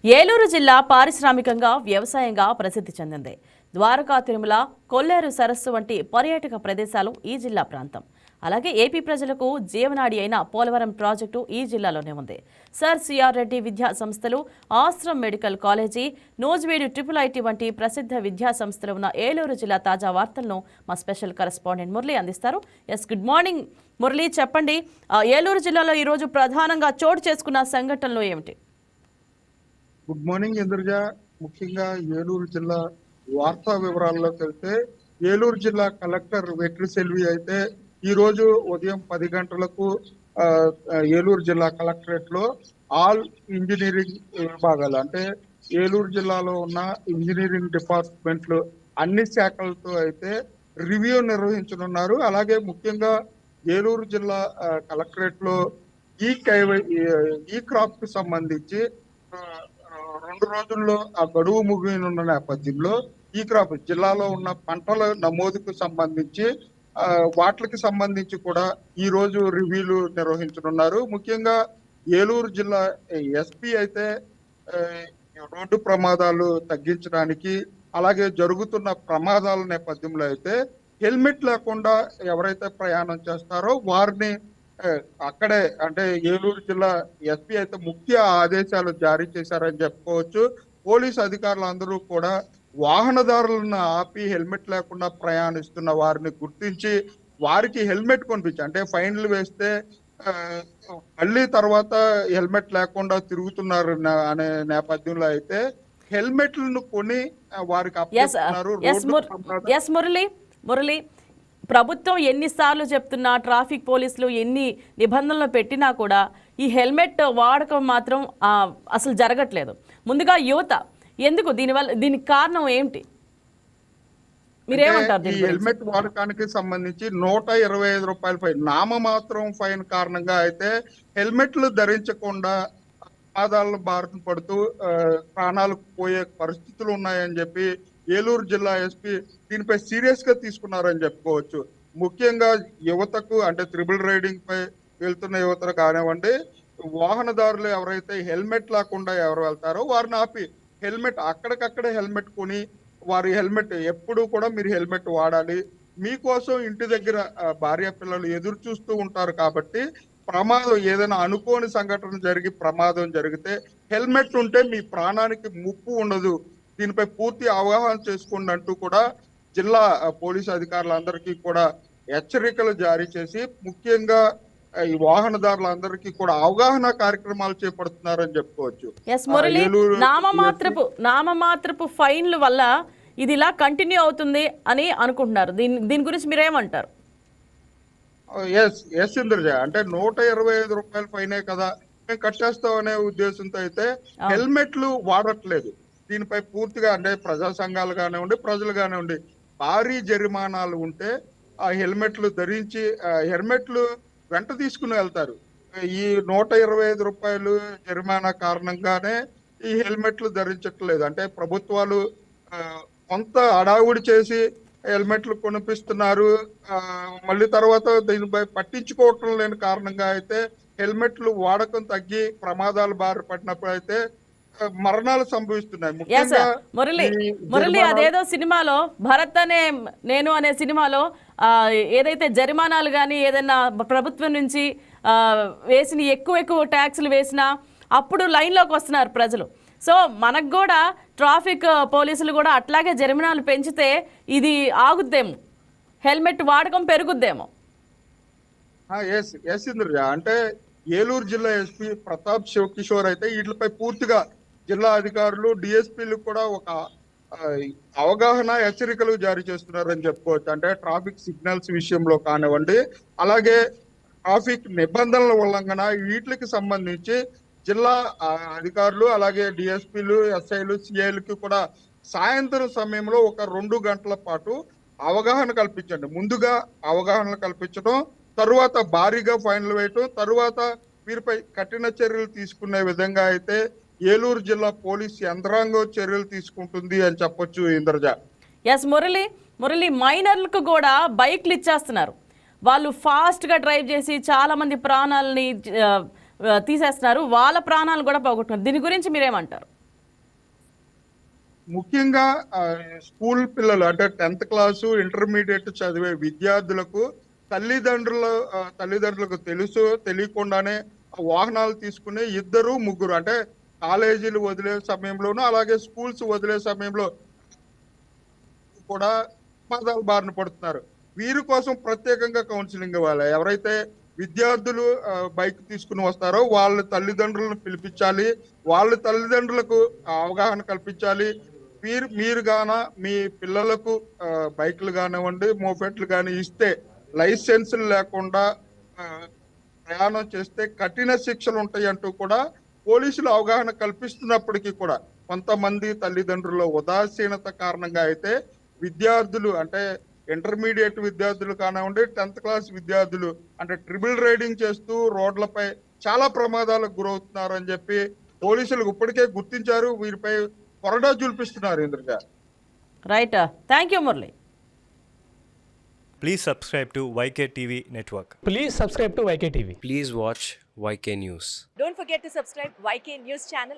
ఏలూరు జిల్లా పారిశ్రామికంగా వ్యవసాయంగా ప్రసిద్ధి చెందింది. ద్వారకా తిరుమల, కొల్లేరు సరస్సు వంటి పర్యాటక ప్రదేశాలు ఈ జిల్లా ప్రాంతం. అలాగే ఏపీ ప్రజలకు జీవనాడి అయిన పోలవరం ప్రాజెక్టు ఈ జిల్లాలోనే ఉంది. సర్ సిఆర్ రెడ్డి విద్యా సంస్థలు, Ashram medical college, Nuzvid IIIT వంటి ప్రసిద్ధ విద్యా సంస్థలు ఉన్న ఏలూరు జిల్లా తాజా వార్తలను మా స్పెషల్ కరెస్పాండెంట్ మురళి అందిస్తారు. గుడ్ మార్నింగ్ మురళి, చెప్పండి, ఏలూరు జిల్లాలో ఈరోజు ప్రధానంగా చోటు చేసుకున్న సంఘటనలు ఏమిటి? Good morning Indraja. ముఖ్యంగా ఏలూరు జిల్లా వార్తా వివరాల్లోకి వెళ్తే, ఏలూరు జిల్లా కలెక్టర్ వెట్రి సెల్వి అయితే ఈ రోజు ఉదయం 10 గంటలకు ఏలూరు జిల్లా కలెక్టరేట్ లో ఆల్ ఇంజనీరింగ్ విభాగాలు, అంటే ఏలూరు జిల్లాలో ఉన్న ఇంజనీరింగ్ డిపార్ట్మెంట్లు అన్ని శాఖలతో అయితే రివ్యూ నిర్వహించనున్నారు. అలాగే ముఖ్యంగా ఏలూరు జిల్లా కలెక్టరేట్ లో ఈ క్రాప్ కు సంబంధించి 2 రోజుల్లో ఆ గడువు ముగియనున్న నేపథ్యంలో ఈ క్రాప్ జిల్లాలో ఉన్న పంటల నమోదుకు సంబంధించి వాటికి సంబంధించి కూడా ఈ రోజు రివ్యూలు నిర్వహించనున్నారు. ముఖ్యంగా ఏలూరు జిల్లా ఎస్పీ అయితే రోడ్డు ప్రమాదాలు తగ్గించడానికి, అలాగే జరుగుతున్న ప్రమాదాల నేపథ్యంలో అయితే హెల్మెట్ లేకుండా ఎవరైతే ప్రయాణం చేస్తారో వారిని అక్కడే, అంటే ఏలూరు జిల్లా ఎస్పీ అయితే ముఖ్య ఆదేశాలు జారీ చేశారని చెప్పుకోవచ్చు. పోలీసు అధికారులు అందరూ కూడా వాహనదారులను ఆపి హెల్మెట్ లేకుండా ప్రయాణిస్తున్న వారిని గుర్తించి వారికి హెల్మెట్ కొనిపించి, అంటే ఫైన్లు వేస్తే మళ్ళీ తర్వాత హెల్మెట్ లేకుండా తిరుగుతున్నారు అనే నేపథ్యంలో అయితే హెల్మెట్లను కొని వారికి అప్పగిస్తున్నారు. మురళి, ప్రభుత్వం ఎన్నిసార్లు చెప్తున్నా, ట్రాఫిక్ పోలీసులు ఎన్ని నిబంధనలు పెట్టినా కూడా ఈ హెల్మెట్ వాడకం మాత్రం అసలు జరగట్లేదు. ముందుగా యువత ఎందుకు దీనికి కారణం ఏంటి, మీరేమంటారు? ఈ హెల్మెట్ వాడకానికి సంబంధించి 125 రూపాయల ఫైన్, నామమాత్రం ఫైన్ కారణంగా అయితే హెల్మెట్లు ధరించకుండా ప్రమాదాలను బారిన పడుతూ ప్రాణాలు పోయే పరిస్థితులు ఉన్నాయని చెప్పి ఏలూరు జిల్లా ఎస్పీ దీనిపై సీరియస్ గా తీసుకున్నారని చెప్పుకోవచ్చు. ముఖ్యంగా యువతకు, అంటే త్రిబుల్ రైడింగ్ పై వెళ్తున్న యువతను కానివ్వండి, వాహనదారులు ఎవరైతే హెల్మెట్ లేకుండా ఎవరు వెళ్తారో వారిని ఆపి హెల్మెట్ అక్కడికక్కడే హెల్మెట్ కొని వారి హెల్మెట్ ఎప్పుడు కూడా మీరు హెల్మెట్ వాడాలి, మీకోసం ఇంటి దగ్గర భార్య పిల్లలు ఎదురు చూస్తూ ఉంటారు కాబట్టి ప్రమాదం ఏదైనా అనుకోని సంఘటన జరిగి ప్రమాదం జరిగితే హెల్మెట్ ఉంటే మీ ప్రాణానికి ముప్పు ఉండదు, దీనిపై పూర్తి అవగాహన చేసుకోండి అంటూ కూడా జిల్లా పోలీసు అధికారులందరికీ కూడా హెచ్చరికలు జారీ చేసి ముఖ్యంగా ఈ వాహనదారులందరికీ కూడా అవగాహన కార్యక్రమాలు చేపడుతున్నారని చెప్పుకోవచ్చు. నామమాత్రపు ఫైన్ల వల్ల ఇది ఇలా కంటిన్యూ అవుతుంది అని అనుకుంటున్నారు. దీని గురించి మీరేమంటారు? ఎస్ ఇంద్రజ, అంటే 125 రూపాయల ఫైనే కదా మేము కట్టేస్తాం అనే ఉద్దేశంతో అయితే హెల్మెట్లు వాడట్లేదు. దీనిపై పూర్తిగా, అంటే ప్రజా సంఘాలు కానివ్వండి, ప్రజలు కానివ్వండి, భారీ జరిమానాలు ఉంటే ఆ హెల్మెట్లు ధరించి హెల్మెట్లు వెంట తీసుకుని వెళ్తారు. ఈ 125 రూపాయలు జరిమానా కారణంగానే ఈ హెల్మెట్లు ధరించట్లేదు. అంటే ప్రభుత్వాలు కొంత హడావుడి చేసి హెల్మెట్లు కొనిపిస్తున్నారు, మళ్ళీ తర్వాత దీనిపై పట్టించుకోవటం లేని కారణంగా అయితే హెల్మెట్లు వాడకం తగ్గి ప్రమాదాలు బారి పడినప్పుడు అయితే మరణాలు సంభవిస్తున్నాయి. మురళి, అదేదో సినిమాలో భరత్ అనే నేను అనే సినిమాలో ఏదైతే జరిమానాలు కానీ ఏదైనా ప్రభుత్వం నుంచి వేసిన ఎక్కువ ట్యాక్సులు వేసినా అప్పుడు లైన్లోకి వస్తున్నారు ప్రజలు. సో మనకు కూడా ట్రాఫిక్ పోలీసులు కూడా అట్లాగే జరిమానాలు పెంచితే ఇది ఆగుద్దేమో, హెల్మెట్ వాడకం పెరుగుద్దేమో. అంటే ఏలూరు జిల్లా ఎస్పీ ప్రతాప్ శివకిషోర్ అయితే వీటిపై పూర్తిగా జిల్లా అధికారులు, డిఎస్పీలు కూడా ఒక అవగాహన హెచ్చరికలు జారీ చేస్తున్నారని చెప్పుకోవచ్చు. అంటే ట్రాఫిక్ సిగ్నల్స్ విషయంలో కానివ్వండి, అలాగే ట్రాఫిక్ నిబంధనల ఉల్లంఘన, వీటికి సంబంధించి జిల్లా అధికారులు, అలాగే డిఎస్పీలు, ఎస్ఐలు, సిఐలకి కూడా సాయంత్రం సమయంలో ఒక 2 గంటల పాటు అవగాహన కల్పించండి. ముందుగా అవగాహన కల్పించడం, తరువాత భారీగా ఫైన్లు వేయటం, తరువాత వీరిపై కఠిన చర్యలు తీసుకునే విధంగా అయితే ఏలూరు జిల్లా పోలీస్ యంత్రాంగం చర్యలు తీసుకుంటుంది అని చెప్పొచ్చు ఇంద్రజ. మురళి, మైనర్లకు కూడా బైక్లు ఇచ్చేస్తున్నారు. వాళ్ళు ఫాస్ట్గా డ్రైవ్ చేసి చాలా మంది ప్రాణాలని తీసేస్తున్నారు, వాళ్ళ ప్రాణాలు కూడా పోగొట్టుకున్నారు. దీని గురించి మీరేమంటారు? ముఖ్యంగా స్కూల్ పిల్లలు అంటే 10th క్లాసు ఇంటర్మీడియట్ చదివే విద్యార్థులకు తల్లిదండ్రులకు తెలియకుండానే వాహనాలు తీసుకుని ఇద్దరు ముగ్గురు అంటే కాలేజీలు వదిలే సమయంలోనూ అలాగే స్కూల్స్ వదిలే సమయంలో కూడా ప్రమాదాల బారిన పడుతున్నారు. వీరి కోసం ప్రత్యేకంగా కౌన్సిలింగ్ ఇవ్వాలి. ఎవరైతే విద్యార్థులు బైక్ తీసుకుని వస్తారో వాళ్ళ తల్లిదండ్రులను పిలిపించాలి. వాళ్ళ తల్లిదండ్రులకు అవగాహన కల్పించాలి. మీరు గాన మీ పిల్లలకు బైక్లు కానివ్వండి, మోపెట్లు కానీ ఇస్తే లైసెన్సులు లేకుండా ప్రయాణం చేస్తే కఠిన శిక్షలు ఉంటాయి అంటూ కూడా పోలీసులు అవగాహన కల్పిస్తున్నప్పటికీ కూడా కొంతమంది తల్లిదండ్రుల ఉదాసీనత కారణంగా అయితే విద్యార్థులు అంటే ఇంటర్మీడియట్ విద్యార్థులు కానివ్వండి, 10th క్లాస్ విద్యార్థులు అంటే ట్రిపుల్ రైడింగ్ చేస్తూ రోడ్లపై చాలా ప్రమాదాలకు గురవుతున్నారు అని చెప్పి పోలీసులు ఇప్పటికే గుర్తించారు. వీరిపై కొరడా జుల్పిస్తున్నారు. Indraja. Right, thank you Murali. Please subscribe to YK TV Network. Please subscribe to YK TV. Please watch YK News. Don't forget to subscribe YK News channel